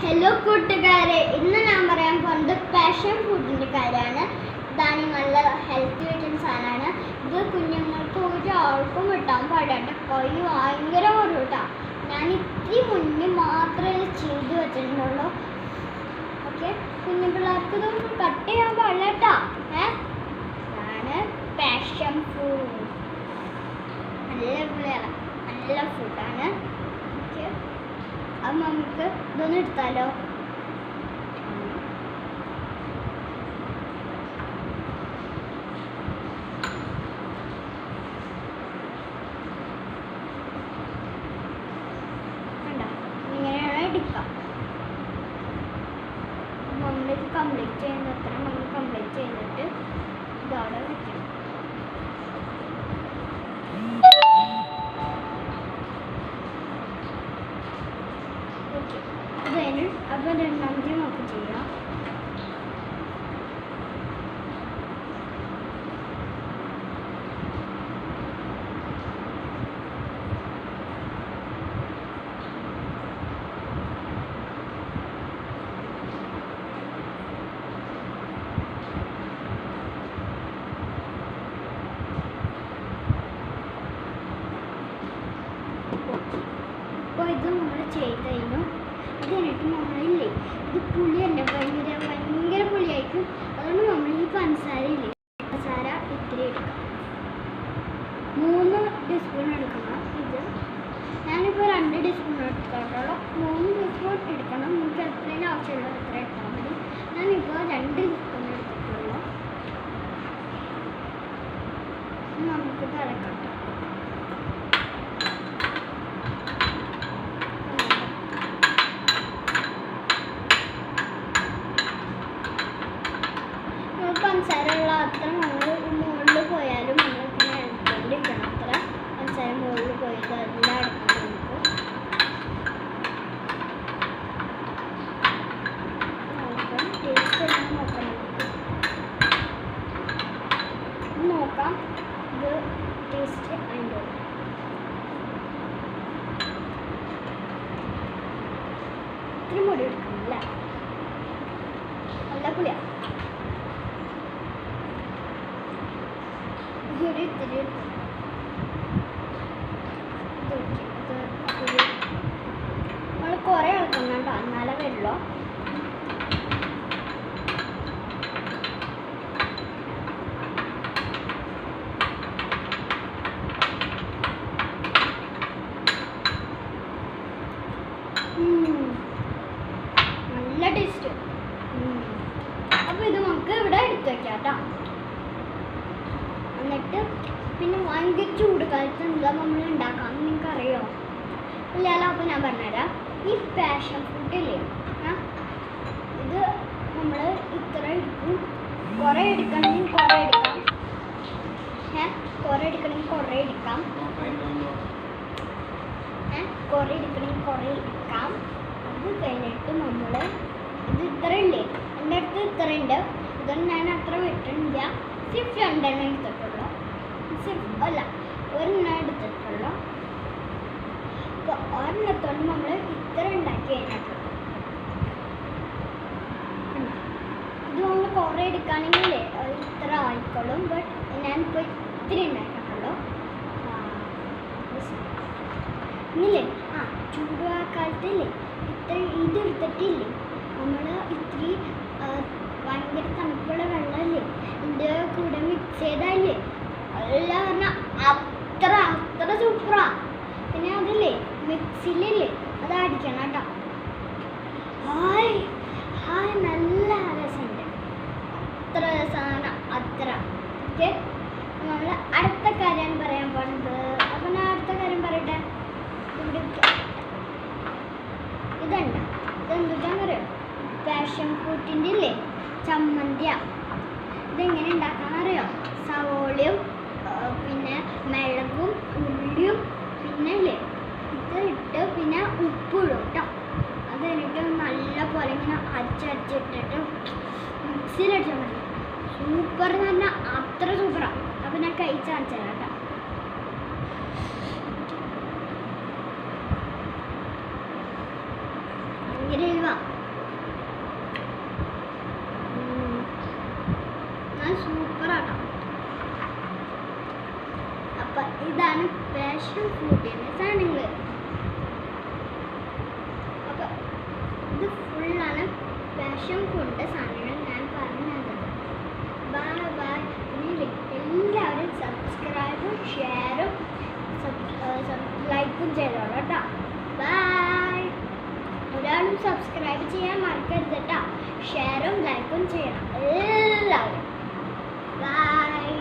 Hello കൂട്ടുകാരെ, ഇന്ന് ഞാൻ പറയാൻ പോകുന്നത് പാഷൻ ഫുഡിൻ്റെ കാര്യമാണ്. ഇതാണ് നല്ല ഹെൽത്തി ആയിട്ടുള്ള സാധനമാണ്. ഇത് കുഞ്ഞുങ്ങൾക്ക് ഒരാൾക്കും കിട്ടാൻ പാടില്ല. കൈ ഭയങ്കര പൊരുട്ടാ. ഞാൻ ഇത്തിരി മുന്നേ മാത്രമേ ചെയ്ത് വെച്ചിട്ടുള്ളൂ. ഓക്കെ, കുഞ്ഞു പിള്ളേർക്ക് ഇതൊന്നും കട്ട് ചെയ്യാൻ പാടില്ല കേട്ടോ. ഇതാണ് പാഷൻ ഫുഡ്. നല്ല ഫുഡാണ്. ഓക്കെ, അപ്പം നമുക്ക് ഇതൊന്ന് എടുത്താലോ. ഇങ്ങനെയാണ് എടുക്കാം. നമ്മൾ കംപ്ലീറ്റ് ചെയ്യുന്നത്ര നമ്മൾ കംപ്ലീറ്റ് ചെയ്തിട്ട് ഇതവിടെ വെക്കണം. അപ്പോൾ രണ്ടാമത്തെ നമുക്ക് ചെയ്യാം. അപ്പോൾ ഇത് നമ്മൾ ചെയ്ത് കഴിഞ്ഞു. ഇത് കഴിഞ്ഞിട്ട് നമ്മളില്ലേ, ഇത് പുളി തന്നെ ഭയങ്കര പുളിയായിരിക്കും. അതുകൊണ്ട് നമ്മൾ ഈ പഞ്ചസാര ഇത്തിരി എടുക്കാം. 3 ടീസ്പൂൺ എടുക്കണം. ഇത് ഞാനിപ്പോൾ 2 ടീസ്പൂൺ എടുത്തോളൂ. 3 ടീസ്പൂൺ എടുക്കണം. നിങ്ങൾക്ക് എത്രയും ആവശ്യമുള്ള എത്ര എടുത്താൽ മതി. ഞാനിപ്പോൾ 2 ടീസ്പൂൺ എടുത്തിട്ടുള്ളൂ. നമുക്ക് തിളക്കട്ടെ. പഞ്ചസാരയുള്ള അത്ര നമ്മൾ മുകളിൽ പോയാലും നമ്മൾ പിന്നെ എടുത്തോണ്ടിരിക്കണം. അത്ര പഞ്ചസാര മുകളിൽ പോയിട്ട് എല്ലാം എടുക്കണം. നമുക്ക് ടേസ്റ്റ് എല്ലാം നോക്കണം. നോക്കാം ഇത് ടേസ്റ്റ് അതിൻ്റെ ഇത്തിരി മുടി എടുക്കണം അല്ലേ. നല്ല പുളിയാണ്. ഇത്തിരി നമ്മൾ കുറേ ഇളക്കണം കേട്ടോ, എന്നാലേ വരുള്ളൂ. നല്ല ടേസ്റ്റ്. അപ്പോൾ ഇത് നമുക്ക് ഇവിടെ എടുത്ത് വയ്ക്കാം കേട്ടോ. എന്നിട്ട് പിന്നെ ഭയങ്കര ചൂട് കാലത്ത് എന്താ നമ്മൾ ഉണ്ടാക്കാം നിങ്ങൾക്കറിയോ ഇല്ലല്ലോ. അപ്പോൾ ഞാൻ പറഞ്ഞുതരാം. ഈ പാഷൻ ഫുഡില്ലേ, ഇത് നമ്മൾ ഇത്ര എടുക്കും. കുറേ എടുക്കണമെങ്കിൽ കുറേ എടുക്കാം. കുറേ എടുക്കണമെങ്കിൽ കുറേ എടുക്കാം. കുറേ എടുക്കണമെങ്കിൽ കുറേ എടുക്കാം. അത് കഴിഞ്ഞിട്ട് നമ്മൾ ഇത് ഇത്ര ഇല്ലേ, എൻ്റെ അടുത്ത് ഇത്ര ഉണ്ട്. ഇതൊന്നും ഞാൻ അത്ര വിട്ടിട്ടില്ല. സിഫ് 2 എണ്ണം എടുത്തിട്ടുള്ളൂ. അല്ല, 1 എണ്ണം എടുത്തിട്ടുള്ളൂ. അപ്പോൾ 1 എണ്ണത്തോണ്ട് നമ്മൾ ഇത്ര ഉണ്ടാക്കി കഴിഞ്ഞിട്ടുള്ളൂ. ഇത് നമ്മൾ കുറേ എടുക്കുകയാണെങ്കിൽ ഇത്ര ആയിക്കോളും. ബട്ട് ഞാനിപ്പോൾ ഇത്തിരി ഉണ്ടാക്കിയിട്ടുള്ളൂ. ഇല്ലേ, ചൂടുകാലത്തില്ലേ ഇത്ര ഇത് എടുത്തിട്ടില്ലേ, നമ്മൾ ഇത്തിരി ഭയങ്കര തണുപ്പുള്ള വെള്ളമല്ലേ ഇതിൻ്റെ കൂടെ മിക്സ് ചെയ്താലേ എല്ലാം പറഞ്ഞാൽ അത്ര സൂപ്പറാ. പിന്നെ അതില്ലേ മിക്സിയിലല്ലേ അത് അടിക്കണം കേട്ടോ. ഹായ് നല്ല രസമുണ്ട്. അത്ര രസമാണ് അത്ര. ഓക്കെ, നമ്മൾ അടുത്ത കാര്യം പറയാൻ പോകുന്നത്. അപ്പം ഞാൻ അടുത്ത കാര്യം പറയട്ടെ. ഇതെന്താണെന്നറിയോ, പാഷൻ ഫ്രൂട്ടിൻ്റെ ഇല്ലേ ചമ്മന്തിയ. ഇതെങ്ങനെ ഉണ്ടാക്കാന്നറിയോ, സവോളയും പിന്നെ മിളകും ഉള്ളിയും പിന്നെ ഇല്ലേ ഇത് ഇട്ട് പിന്നെ ഉപ്പിടും കേട്ടോ. അത് കഴിഞ്ഞിട്ട് നല്ല പോലെ ഇങ്ങനെ അരച്ചരച്ചിട്ടിട്ട് മിക്സിയിലടിച്ചാൽ മതി. സൂപ്പർ എന്ന് പറഞ്ഞാൽ അത്ര സൂപ്പറാണ്. അപ്പം ഞാൻ കഴിച്ച് കാണിച്ചു തരാം കേട്ടോ. ഭയങ്കര ഇതാണ് പാഷൻ ഫ്രൂട്ടിൻ്റെ സാധനങ്ങൾ. അപ്പോൾ ഇത് ഫുള്ളാണ് പാഷൻ ഫ്രൂട്ടിൻ്റെ സാധനങ്ങൾ ഞാൻ പറഞ്ഞു തന്നത്. Bye bye. ഇനി എല്ലാവരും സബ്സ്ക്രൈബും ഷെയറും ലൈക്കും ചെയ്തോളൂ കേട്ടോ. ബൈ. ഒരാളും സബ്സ്ക്രൈബ് ചെയ്യാൻ മറക്കരുത് കേട്ടോ. ഷെയറും ലൈക്കും ചെയ്യണം എല്ലാവരും. ബൈ.